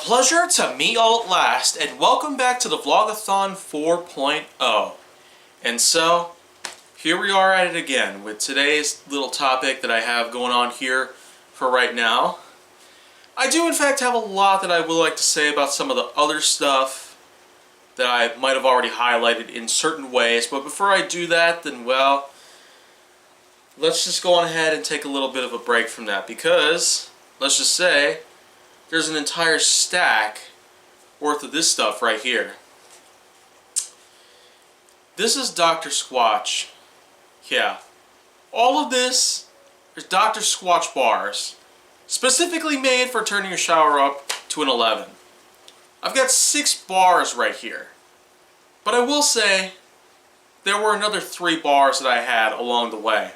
pleasure to meet y'all at last, and welcome back to the Vlog-A-Thon 4.0. And so, here we are at it again with today's little topic that I have going on here for right now. I do in fact have a lot that I would like to say about some of the other stuff that I might have already highlighted in certain ways, but before I do that, then well, let's just go on ahead and take a little bit of a break from that, because, let's just say, there's an entire stack worth of this stuff right here. This is Dr. Squatch. Yeah. All of this is Dr. Squatch bars, specifically made for turning your shower up to an 11. I've got 6 bars right here. But I will say, there were another 3 bars that I had along the way.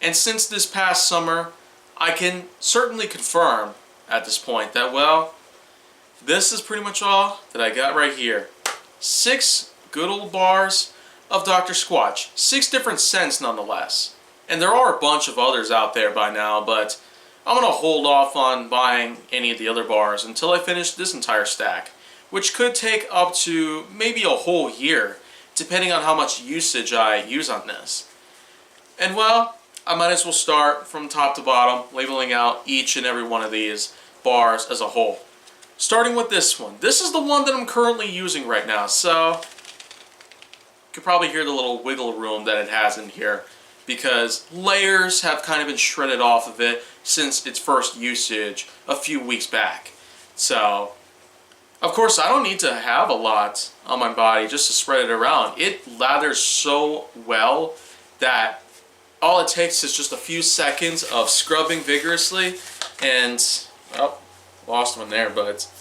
And since this past summer, I can certainly confirm at this point that, well, this is pretty much all that I got right here. 6 good old bars of Dr. Squatch. 6 different scents nonetheless. And there are a bunch of others out there by now, but I'm going to hold off on buying any of the other bars until I finish this entire stack, which could take up to maybe a whole year, depending on how much usage I use on this. And well, I might as well start from top to bottom, labeling out each and every one of these bars as a whole. Starting with this one. This is the one that I'm currently using right now, so you could probably hear the little wiggle room that it has in here, because layers have kind of been shredded off of it since its first usage a few weeks back. So, of course, I don't need to have a lot on my body just to spread it around. It lathers so well that all it takes is just a few seconds of scrubbing vigorously, and, well, lost one there, but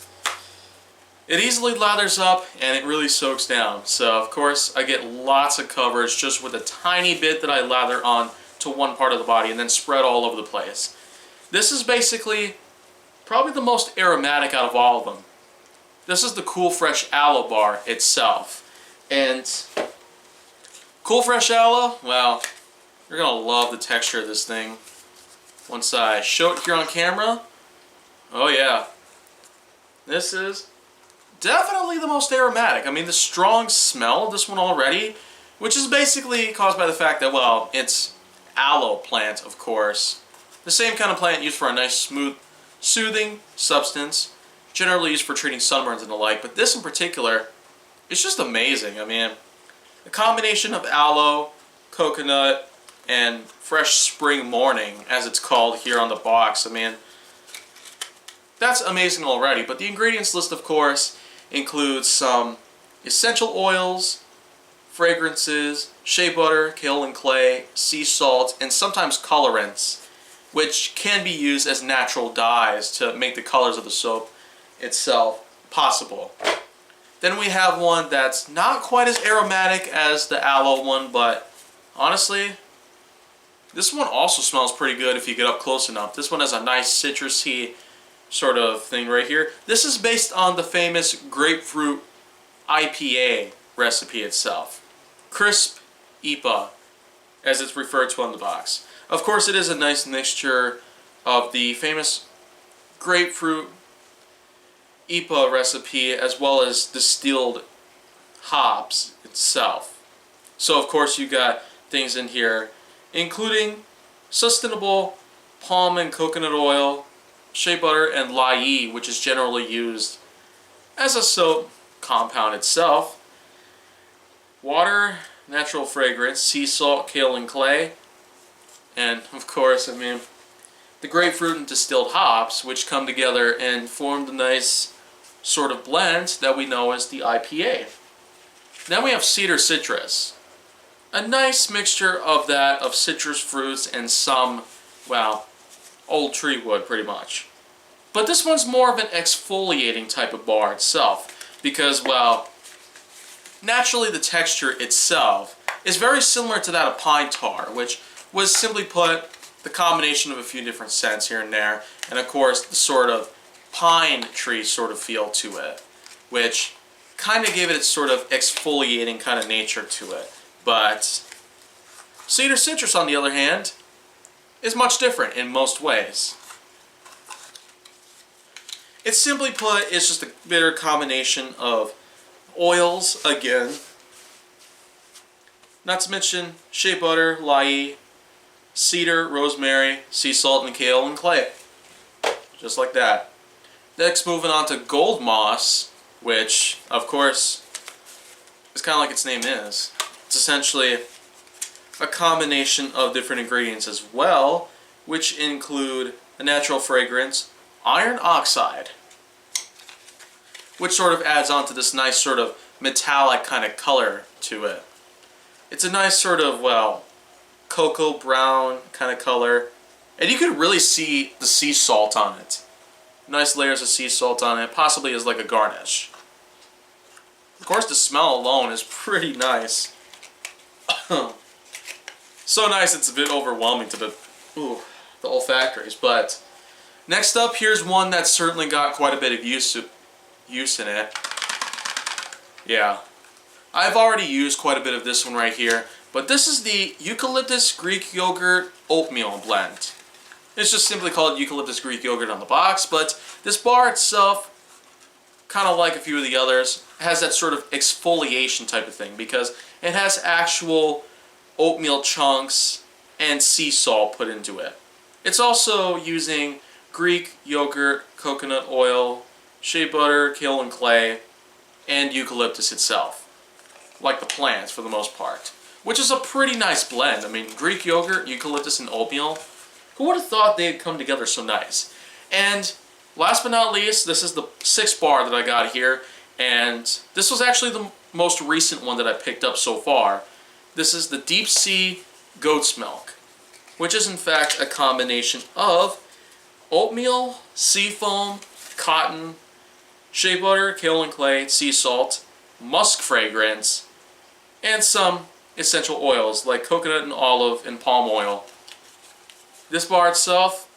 it easily lathers up and it really soaks down. So, of course, I get lots of coverage just with a tiny bit that I lather on to one part of the body and then spread all over the place. This is basically probably the most aromatic out of all of them. This is the Cool Fresh Aloe bar itself. And Cool Fresh Aloe, well, you're going to love the texture of this thing. Once I show it here on camera, oh yeah, this is definitely the most aromatic. I mean, the strong smell of this one already, which is basically caused by the fact that, well, it's aloe plant, of course. The same kind of plant used for a nice, smooth, soothing substance, generally used for treating sunburns and the like, but this in particular, it's just amazing. I mean, the combination of aloe, coconut, and fresh spring morning, as it's called here on the box, I mean, that's amazing already. But the ingredients list, of course, includes some essential oils, fragrances, shea butter, kaolin clay, sea salt, and sometimes colorants, which can be used as natural dyes to make the colors of the soap itself possible. Then we have one that's not quite as aromatic as the aloe one, but honestly, this one also smells pretty good if you get up close enough. This one has a nice citrusy sort of thing right here. This is based on the famous grapefruit IPA recipe itself. Crisp IPA, as it's referred to on the box. Of course, it is a nice mixture of the famous grapefruit IPA recipe as well as distilled hops itself. So, of course, you got things in here including sustainable palm and coconut oil, shea butter, and lye, which is generally used as a soap compound itself, water, natural fragrance, sea salt, kaolin clay, and of course, I mean, the grapefruit and distilled hops, which come together and form the nice sort of blend that we know as the IPA. Then we have Cedar Citrus. A nice mixture of that, of citrus fruits and some, well, old tree wood pretty much. But this one's more of an exfoliating type of bar itself because, well, naturally the texture itself is very similar to that of pine tar, which was simply put the combination of a few different scents here and there, and of course the sort of pine tree sort of feel to it, which kind of gave it its sort of exfoliating kind of nature to it. But Cedar Citrus, on the other hand, is much different in most ways. It's simply put, it's just a bitter combination of oils, again. Not to mention shea butter, lye, cedar, rosemary, sea salt, and kale and clay. Just like that. Next, moving on to gold moss, which, of course, is kind of like its name is. It's essentially a combination of different ingredients as well, which include a natural fragrance, iron oxide, which sort of adds on to this nice sort of metallic kind of color to it. It's a nice sort of, well, cocoa brown kind of color. And you can really see the sea salt on it. Nice layers of sea salt on it, possibly as like a garnish. Of course, the smell alone is pretty nice. So nice it's a bit overwhelming to the olfactories. But next up, here's one that's certainly got quite a bit of use in it. Yeah. I've already used quite a bit of this one right here. But this is the Eucalyptus Greek Yogurt Oatmeal Blend. It's just simply called Eucalyptus Greek Yogurt on the box, but this bar itself, kind of like a few of the others, has that sort of exfoliation type of thing because it has actual oatmeal chunks and sea salt put into it. It's also using Greek yogurt, coconut oil, shea butter, kale and clay, and eucalyptus itself, like the plants for the most part. Which is a pretty nice blend. I mean, Greek yogurt, eucalyptus, and oatmeal. Who would have thought they'd come together so nice? And last but not least, this is the 6th bar that I got here. And this was actually the most recent one that I picked up so far. This is the Deep Sea Goat's Milk, which is in fact a combination of oatmeal, sea foam, cotton, shea butter, kale and clay, sea salt, musk fragrance, and some essential oils like coconut and olive and palm oil. This bar itself,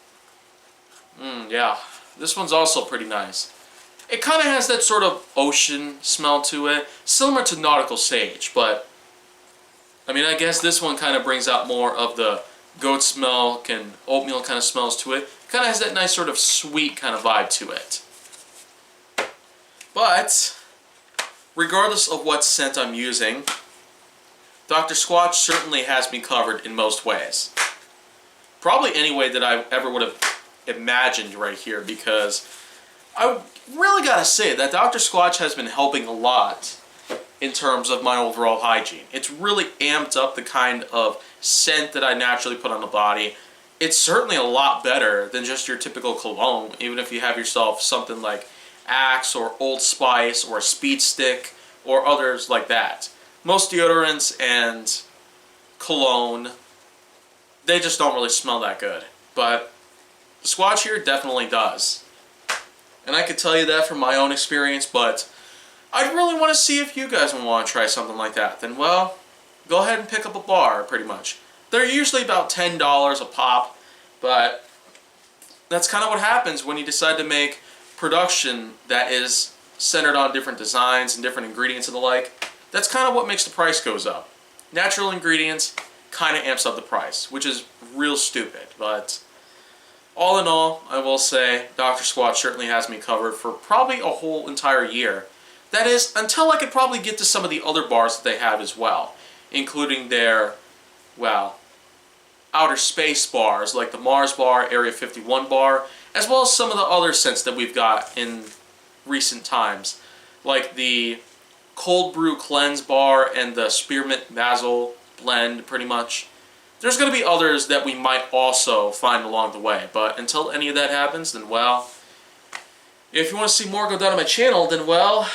yeah, this one's also pretty nice. It kind of has that sort of ocean smell to it, similar to nautical sage, but I mean, I guess this one kind of brings out more of the goat's milk and oatmeal kind of smells to it. Kind of has that nice sort of sweet kind of vibe to it. But regardless of what scent I'm using, Dr. Squatch certainly has me covered in most ways. Probably any way that I ever would have imagined right here, because I really gotta say that Dr. Squatch has been helping a lot in terms of my overall hygiene. It's really amped up the kind of scent that I naturally put on the body. It's certainly a lot better than just your typical cologne, even if you have yourself something like Axe or Old Spice or Speed Stick or others like that. Most deodorants and cologne, they just don't really smell that good. But the Squatch here definitely does. And I could tell you that from my own experience, but I really want to see if you guys want to try something like that. Then, well, go ahead and pick up a bar, pretty much. They're usually about $10 a pop, but that's kind of what happens when you decide to make production that is centered on different designs and different ingredients and the like. That's kind of what makes the price goes up. Natural ingredients kind of amps up the price, which is real stupid, but all in all, I will say Dr. Squatch certainly has me covered for probably a whole entire year. That is, until I could probably get to some of the other bars that they have as well, including their, well, outer space bars, like the Mars bar, Area 51 bar, as well as some of the other scents that we've got in recent times, like the Cold Brew Cleanse bar and the Spearmint Basil blend, pretty much. There's going to be others that we might also find along the way, but until any of that happens, then, well, if you want to see more go down on my channel, then, well,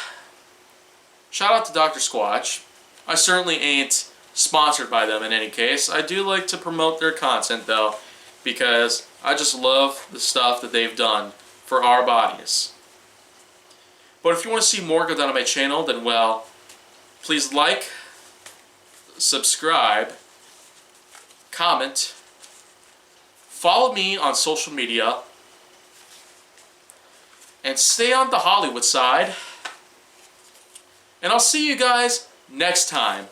shout out to Dr. Squatch. I certainly ain't sponsored by them in any case. I do like to promote their content, though, because I just love the stuff that they've done for our bodies. But if you want to see more go down on my channel, then, well, please like, subscribe, comment, follow me on social media, and stay on the Hollywood side. And I'll see you guys next time.